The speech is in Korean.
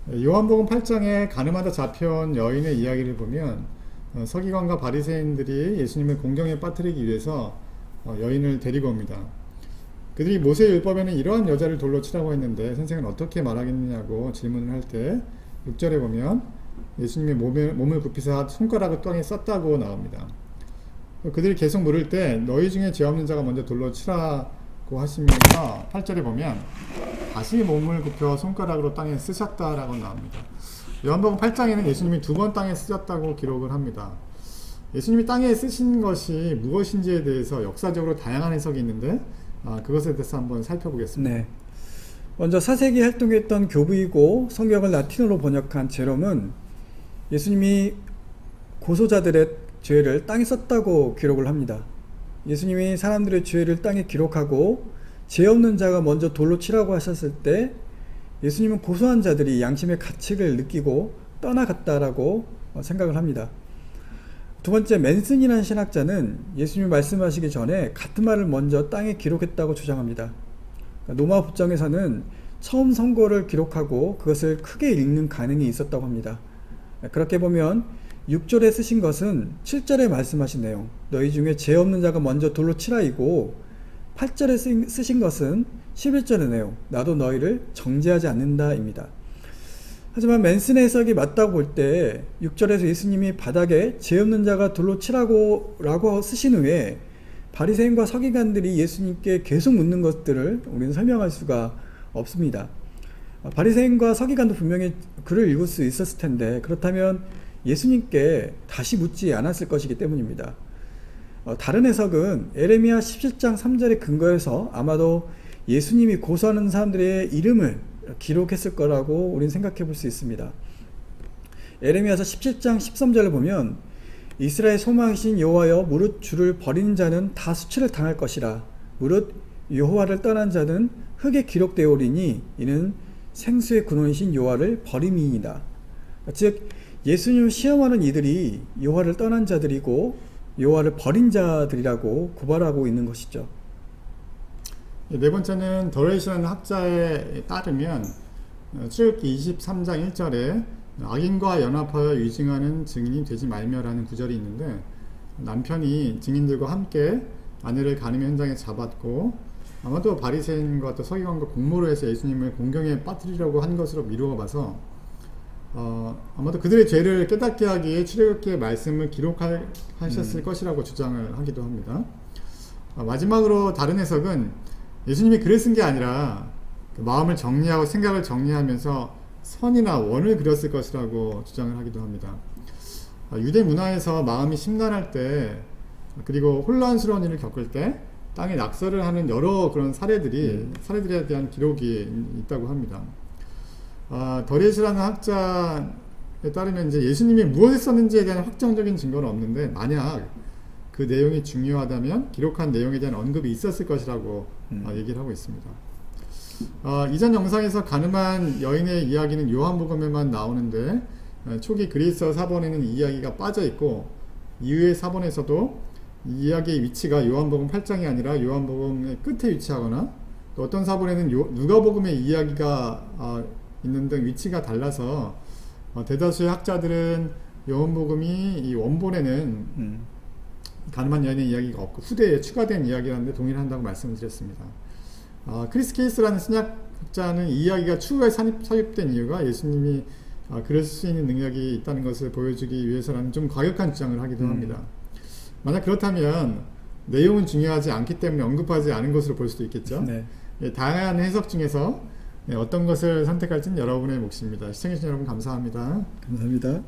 요한복음 8장에 가늠하다 잡혀온 여인의 이야기를 보면 서기관과 바리새인들이 예수님을 공경에 빠뜨리기 위해서 여인을 데리고 옵니다. 그들이 모세율법에는 이러한 여자를 돌로 치라고 했는데 선생은 어떻게 말하겠느냐고 질문을 할 때 6절에 보면 예수님의 몸을 굽히사 손가락을 땅에 썼다고 나옵니다. 그들이 계속 물을 때 너희 중에 죄 없는 자가 먼저 돌로 치라고 하시면서 8절에 보면 다시 몸을 굽혀 손가락으로 땅에 쓰셨다라고 나옵니다. 요한복음 8장에는 예수님이 2번 땅에 쓰셨다고 기록을 합니다. 예수님이 땅에 쓰신 것이 무엇인지에 대해서 역사적으로 다양한 해석이 있는데 그것에 대해서 한번 살펴보겠습니다. 네. 먼저 사세기 활동했던 교부이고 성경을 라틴어로 번역한 제롬은 예수님이 고소자들의 죄를 땅에 썼다고 기록을 합니다. 예수님이 사람들의 죄를 땅에 기록하고 죄 없는 자가 먼저 돌로 치라고 하셨을 때 예수님은 고소한 자들이 양심의 가책을 느끼고 떠나갔다라고 생각을 합니다. 두 번째, 맨슨이라는 신학자는 예수님이 말씀하시기 전에 같은 말을 먼저 땅에 기록했다고 주장합니다. 로마 법정에서는 처음 선고를 기록하고 그것을 크게 읽는 가능이 있었다고 합니다. 그렇게 보면 6절에 쓰신 것은 7절에 말씀하신 내용, 너희 중에 죄 없는 자가 먼저 돌로 치라이고 8절에 쓰신 것은 11절의 내용, 나도 너희를 정죄하지 않는다입니다. 하지만 맨슨의 해석이 맞다고 볼 때 6절에서 예수님이 바닥에 죄 없는 자가 돌로 치라고 쓰신 후에 바리새인과 서기관들이 예수님께 계속 묻는 것들을 우리는 설명할 수가 없습니다. 바리새인과 서기관도 분명히 글을 읽을 수 있었을 텐데 그렇다면 예수님께 다시 묻지 않았을 것이기 때문입니다. 다른 해석은 에레미야 17장 3절에 근거해서 아마도 예수님이 고소하는 사람들의 이름을 기록했을 거라고 우리는 생각해 볼 수 있습니다. 에레미야서 17장 13절을 보면 이스라엘 소망이신 여호와여 무릇 주를 버리는 자는 다 수치를 당할 것이라 무릇 여호와를 떠난 자는 흙에 기록되오리니 이는 생수의 근원이신 여호와를 버림이니이다. 즉 예수님을 시험하는 이들이 여호와를 떠난 자들이고 여호와를 버린 자들이라고 고발하고 있는 것이죠. 네 번째는 더레이시라는 학자에 따르면 출애굽기 23장 1절에 악인과 연합하여 위증하는 증인이 되지 말며라는 구절이 있는데 남편이 증인들과 함께 아내를 간음 현장에 잡았고 아마도 바리새인과 또 서기관과 공모를 해서 예수님을 공경에 빠뜨리려고 한 것으로 미루어 봐서 아마도 그들의 죄를 깨닫게 하기 위해 출애굽기의 말씀을 기록하셨을 것이라고 주장을 하기도 합니다. 마지막으로 다른 해석은 예수님이 글을 쓴 게 아니라 그 마음을 정리하고 생각을 정리하면서 선이나 원을 그렸을 것이라고 주장을 하기도 합니다. 유대 문화에서 마음이 심란할 때 그리고 혼란스러운 일을 겪을 때 땅에 낙서를 하는 여러 그런 사례들에 대한 기록이 있다고 합니다. 더레시라는 학자에 따르면 이제 예수님이 무엇을 썼는지에 대한 확정적인 증거는 없는데 만약 그 내용이 중요하다면 기록한 내용에 대한 언급이 있었을 것이라고 얘기를 하고 있습니다. 이전 영상에서 가늠한 여인의 이야기는 요한복음에만 나오는데 초기 그리스어 사본에는 이 이야기가 빠져 있고 이후의 사본에서도 이 이야기의 위치가 요한복음 8장이 아니라 요한복음의 끝에 위치하거나 또 어떤 사본에는 누가복음의 이야기가 있는 등 위치가 달라서 대다수의 학자들은 요한복음이 이 원본에는 가늠한 여인의 이야기가 없고 후대에 추가된 이야기라는데 동의를 한다고 말씀을 드렸습니다. 크리스 케이스라는 신약학자는 이 이야기가 추후에 삽입된 이유가 예수님이 글을 쓸 수 있는 능력이 있다는 것을 보여주기 위해서라는 좀 과격한 주장을 하기도 합니다. 만약 그렇다면 내용은 중요하지 않기 때문에 언급하지 않은 것으로 볼 수도 있겠죠. 네. 다양한 해석 중에서 어떤 것을 선택할지는 여러분의 몫입니다. 시청해주신 여러분 감사합니다. 감사합니다.